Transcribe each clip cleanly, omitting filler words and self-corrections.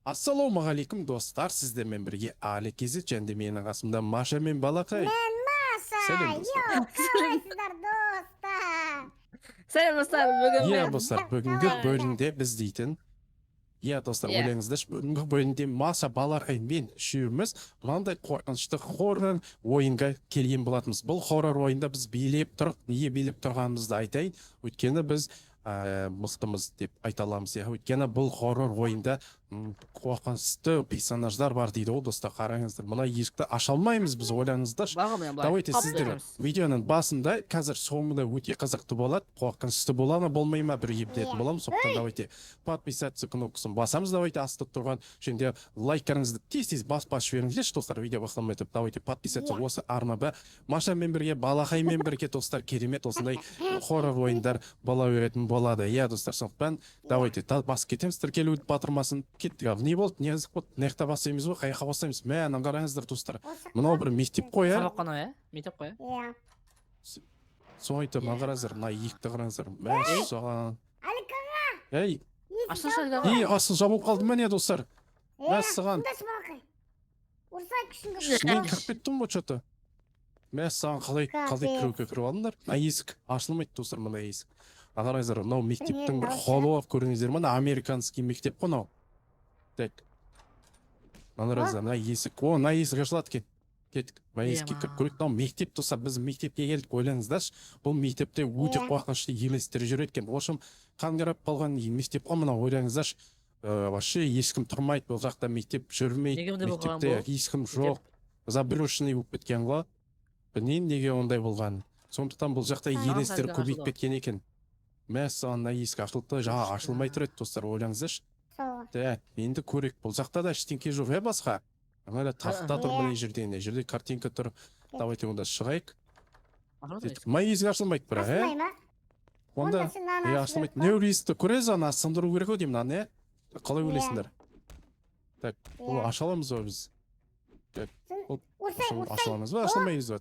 Ассалаумағалейкум достар, сіздермен бірге Али Кезет және менің қасымда Маша мен Балақай. Мен Маша. Сәлем достар. Қалайсыздар достар? Сәлем достар, бүгін Иә мен достар, бүгінгі бөлімде біз дейтін. Иә достар, Иә. ойлаңыздаршы, бүгінгі бөлімде Маша, Балақай мен үшеуміз мынандай қорқынышты хоррор ойынға келген болатынбыз. Бұл хоррор ойында біз билеп тұрып, неге билеп тұрғанымызды айтайын. Өйткені біз мықтымыз деп айта аламыз. Өйткені бұл хоррор ойында қорқынышты персонаждар бар дейді ғой достар, қараңыздар. Мына есікті аша алмаймыз біз, ойлаңыздаршы. Давайте сіздер видеоның басында қазір соңында өте қызықты болады, қорқынышты бола ма болмай ма бір ебдетін боламыз. Сондықтан давайте подписаться кнопкасын басамыз. Давайте астында тұрған және лайктарыңызды тез-тез басып жіберіңіздерші достар, видео басталмай тұрып. Давайте подписаться осы арнада Машамен бірге, Балақаймен бірге достар, керемет осындай хоррор ойындар бола беретін болады. Иә достар, сондықтан давайте басып кетеміз, тіркелу батырмасын. Кеттік, не болды, не ызық болды, неқта басаймыз ғой, қаяққа басаймыз. Мә, қараңыздар достар, мынау бір мектеп қой, сабақ қана, иә? Мектеп қой. Иә. Соңайты қараңыздар, мына екті қараңыздар. Мә, соған. Аликаға. Ей, Ашылшы асы жабылып қалды ма не достар? Мә, сыған. Урсай күшін Мен кіріп кеттім ғой что-то. Мә, саған қалай кіруге кіріп алдыңдар? Есік ашылмайды достар, мына есік. Қараңыздар, мынау мектептің бір холлы көріңіздер ме? Американский мектеп қой мынау. Так. Қараңыздар, мына есік. О, мына есік ашылады екен. Кеттік. Мына есікке кіріп көрейік. Мынау мектеп достар, біз мектепке келдік, ойлаңыздаршы. Бұл мектепте өте қорқынышты елестер жүреді екен. В общем, қаңғырап қалған мектеп қой мынау, ойлаңыздаршы. Вообще ешкім тұрмайды, бұл жақта мектеп жүрмейді. Мектепте ешкім жоқ. Заброшенный болып кеткен ғой. Білмеймін неге ондай болған. Сондықтан бұл жақта елестер көбейіп кеткен екен. Мәссаған, мына есік ашылды, жаңа ашылмай тұр еді достар, ойлаңыздаршы. Енді көрек, бұл жақта да ештеңке жоқ, басқа. Ана тақта тұр мына жерде, мына жерде картинка тұр. Давайте онда шығайық. Мына есік ашылмайды бірақ, Онда ашылмайды. Не ойлайсыздар, көресіз, ана сындыру керек ау деймін, не? Қалай ойлайсыңдар? Так, бұл аша аламыз ба біз? Ашыламыз ба, ашылмаймыз ба?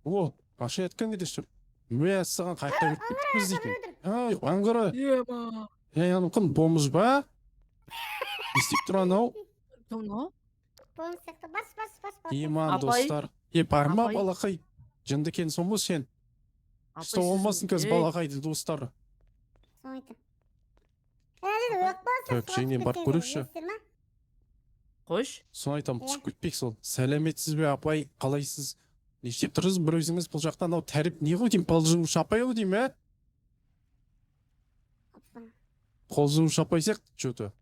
О, аша еткен де шыр. Мәссаған, қайықта өріп кеттік біз дейтін. Ай, аңғыры. Яғын құн, бомыз ба? Естеп тұр анау? Иман достар. Барма Балақай. Жынды кен соң сен. Что olmasın кыз Балақайды достар. Так, жеңнен барып көрікші. Қош. Соны айтам, түсіп кетпек сол. Сәлеметсіз бе апай, қалайсыз? Не істеп тұрсыз бір өзіңіз бұл жақтан анау тәріп не ғой деймін, пал жуушы апай ғой деймін, Қол жуушы апай сияқты, что-то.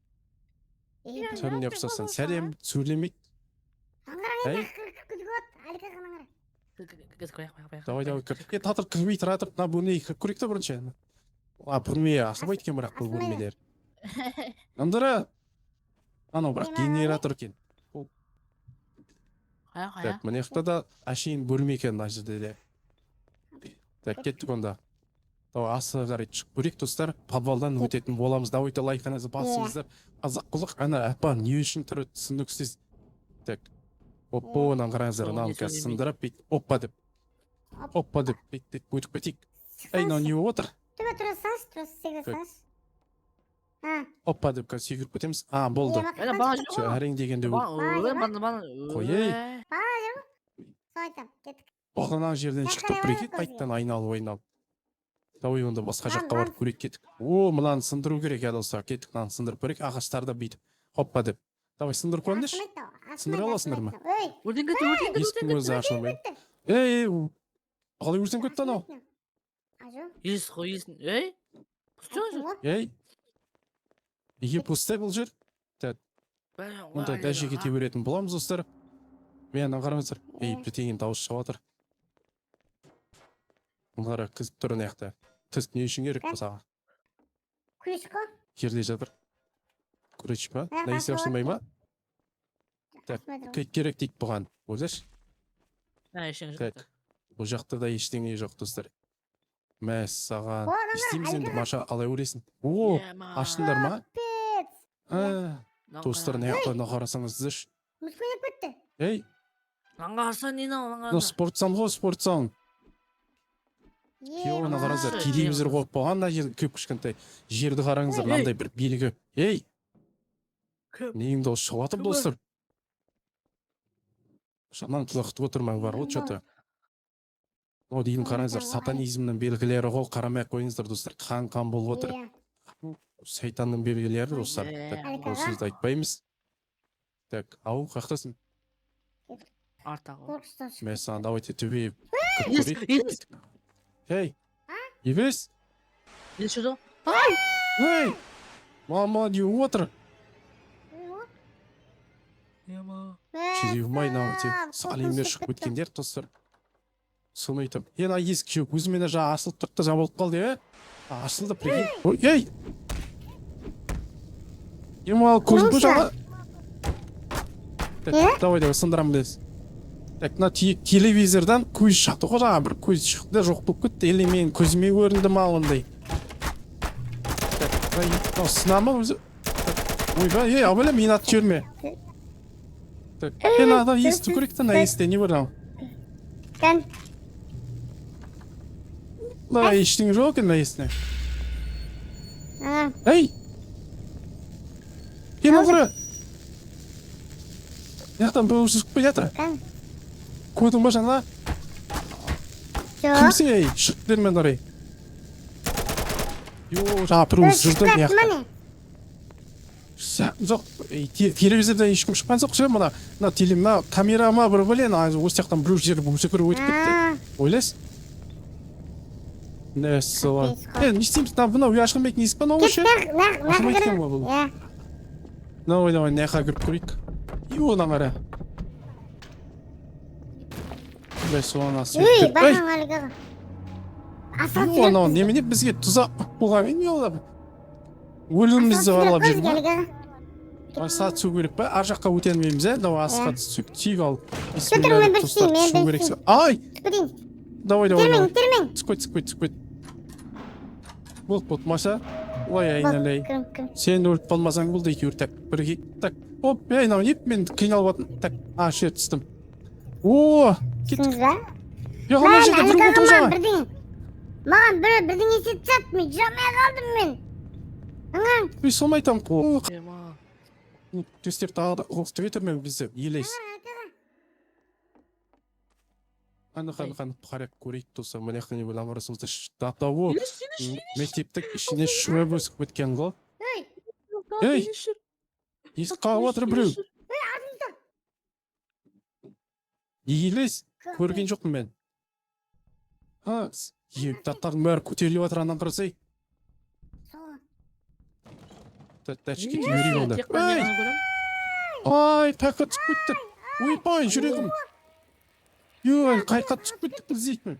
Сәлем ұқсасын, сәлем сөйлемейді. Давай, кір. Татыр кірмей тұратып, мына бөлмеге кіріп көрейік та бірінші. Бөлме ашылмайды екен бірақ бұл бөлмелер. Андыра. Анау бірақ генератор екен. Так, мына жақта да әшейін бөлме екен мына жерде де. Так, кеттік онда. Асы қарай шығып көрейік достар, подвалдан өтетін боламыз. Давайте лайкаңызды басыңыздар. Қазақ құлық, ана апа не үшін түрі түсініксіз. Так, оппа, онан қараңыздар, анау қазір сындырып, оппа деп. Оппа деп, өтіп кетейік. Әй, мынау не болып отыр? Оппа деп қазір секіріп кетеміз. Болды. Әрең дегенде қойей. Оғынан жерден шықтық бірекет, қайттан айналып ойналып. Давай онда басқа жаққа барып көрек кеттік. Мынаны сындыру керек, достар. Кеттік, мынаны сындырып көрек, ағаштарды бүйтіп. Хоппа деп. Давай сындырып көріңдерші. Сындыра аласыңдар ма? Есіктің өзі ашылмайды. Қалай өрсен кетті анау? Есік қой, есік. Неге пустай бұл жер? Мұнда дәже кете беретін боламыз, достар. Мен қараңыздар. Біртеген дауыс шығып отыр. Мұнғара кізіп тұрын аяқта. Тіск не үшін керек болсаға? Күреш қо? Жерде жатыр. Күреш па? Найсы ашылмай ма? Керек дейік бұған. Өзеш? Так, бұл жақта да ештеңе жоқ, достар. Мәссаған. Естейміз енді, Маша, қалай өресін? Аштыңдар ма? Достар, не ақтарына қарасаңыз, Мүскеніп кетті. Аңғарса, нені аңғарса? Спортсан ғой, спортсан. Оны қараңыздар, телевизор қойып болған да көп кішкентай жерді қараңыздар, мынандай бір белгі. Кім? Нейің дауыс шығып жатыр Кім достар. Шаман құлақты отырмаң бар ғой что-то. О дейін қараңыздар, сатанизмнің белгілері ғой, қарамай ақ қойыңыздар достар. Қан болып отыр. Иә. Сайтанның белгілері достар. Иә. Ол сөзді айтпаймыз. Так, ау, қақтасың? Артағы. Қорқыстан шығып. Мен саған давайте төбе. Ес. Ей, Евес? Ес что? Ей, мама не отыр. Ема. Жүрегім айналды. Салимдер шығып кеткендер достар. Соны айтам. Ана есік жеу өзімен жаңа ашылып тұрды да жабылып қалды, е? Ашылды, прикинь. Ой, ей! Ема, көзім жаңа. Так, давай, сындырамын біз. Так, мына телевизордан көз шықты ғой жаңа, бір көз шықты да жоқ болып кетті. Или мен көзіме көрінді ма ондай. Так, сынама өзі. Ойбай, ей, абайлы, мен аты жіберме. Так, мен ада есті көрек та, на есте не бар ау? Кән. Мына ештеңе жоқ екен, на есіне. Ана. Ей! Кем ұғыры? Яқтан бір ұшып кеп жатыр. Кән. Көрдің ба жаңа? Жоқ. Кімсің, ей? Шық бермен орай. Йо, жаңа бір өз жүрді яқта. Жоқ, телевизорда ешкім шыққан жоқ ше, мына камера ма бір білен, осы жақтан біреу жері өтіп кетті. Ойлайсың? Нәсі ла. Не істейміз, мынау ашылмайтын есік па, мынау ше? Ашылмайтын ба бұл? Иә. Давай, нәқа кіріп көрейік. Одан қара. Бәй, соған асып Үй, өтіп. бақаң әлгі. Асат Анау немене бізге тұзақ болған мен не олап? Өлімімізді барлап жүрмін. Сат су керек па? Ар жаққа өтенмейміз, ә? Давай асыққа түйік ал. Көтермен бір істейін, мен бір істейін. Ай! Түпірейін. Давай. Термен. Түспет. Болды, Маша. Ой, айналай. Кім. Сен өліп қалмасаң болды екеуір. Так, бірге. Так, оп, айнау неп, мен қиналып атым. Так, шер түстім. О, Түсіңіз ба? Жоқ, ана жерде бір отыр жаңа. Маған бірдеңе есет сат, мен жамай қалдым мен. Аңаң. Үй, соны айтам. Ема. Төстер тағы да оқты кетірмеу бізді. Елейс. Қан қарап көрейік туса, мынаяқта не бұл амырысымызды шыдатауы. Мектептік ішіне шөп өсіп өткен ғой. Ей! Есік қағып отыр біреу. Елейс, көрген жоқпын мен. Таттардың бәрі көтеріліп отыр анан қарасай. Тәшке үйрей олды. Ай, таққа түсіп кетті. Ойпай, жүрегім. Йой, қайқа түсіп кеттік біз дейтін.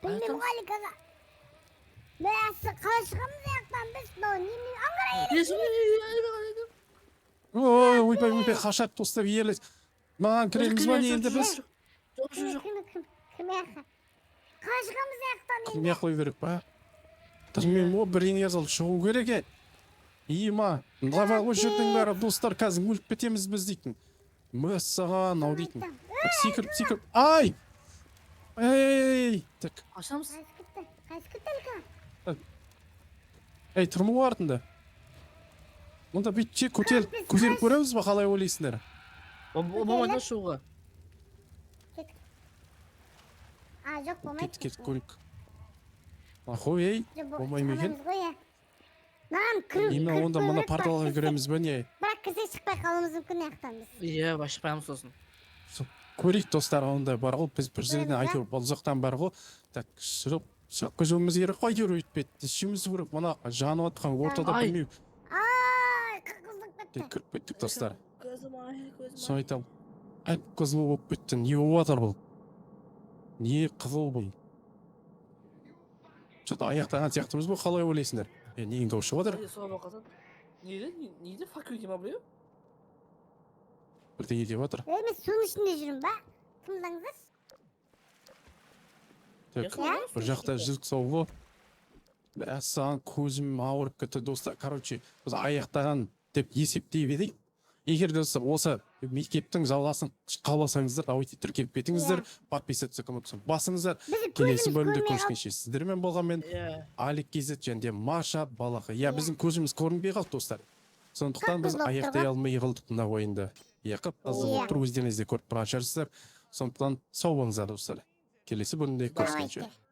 Білмем қали қаза. Бәсі қалай шығамыз аяқтан біз немен аңғара Ой, ойпай, қашат тостап ерлес. Маған кіреміз ба не енді біз? Кім аяққа? Қалай шығамыз аяқтан Кім аяқ қой керек па? Тұрмен о, біреңе жазылып шығу керек е. Има, лава о жердің бәрі достар қазір өліп кетеміз біз дейтін. Мәссаған ау дейтін. Секіріп. Ай! Ей! Так. Ашамыз? Қайсы кетті әлгі? Ей, тұрмы артында? Мұнда бүйтше көтеріп көреміз ба қалай ойлайсыңдар? Болмайды шығуға. Жоқ, болмайды. Кет, көрік. Ахой, ей, болмай мекен? Нағам кіру. Еме, онда мұна порталға көреміз бе не? Бірақ кірсе шықпай қалымыз мүмкін аяқтан біз. Иә, шықпаймыз сосын. Көрейік достар, онда бар ғой, біз бір жерден айтып, бұл жақтан бар ғой. Так, шығып көзіміз керек қой кер өйтпетті. Ішіміз көріп, мұна жанып атқан ортада білмеу. Ай, қырқыздық бітті. Кіріп кеттік достар. Көзім. Соны айтам. Ай, қызыл болып бітті. Не болып атыр бұл? Не қызыл бұл? Что-то аяқтаған сияқтымыз бұл, қалай ойлайсыңдар? Нейін дауыс шығып атыр? Неде факюлти ма біреу? Бірдеңе деп атыр. Мен соның ішінде жүрмін ба? Тыңдаңыздар. Так, бір жақта жүзік соғылы. Саған көзім ауырып кетті достар. Короче, біз аяқтаған деп есептей едік. Егер достар осы мектептің жалғасын қаласаңыздар, давайте тіркеліп кетіңіздер, подписаться кнопкасын басыңыздар. Келесі бөлімде көріскенше сіздермен болған мен Алик KZ және Маша Балақы. Біздің көзіміз көрінбей қалды достар. Сондықтан біз Көп аяқтай доктор алмай йығылдық мына ойында. Яқып таза Иә. болып тұрып өздеріңіз де көріп тұрған шығарсыздар. Сондықтан сау болыңыздар достар. Келесі бөлімде көріскенше. Давайте.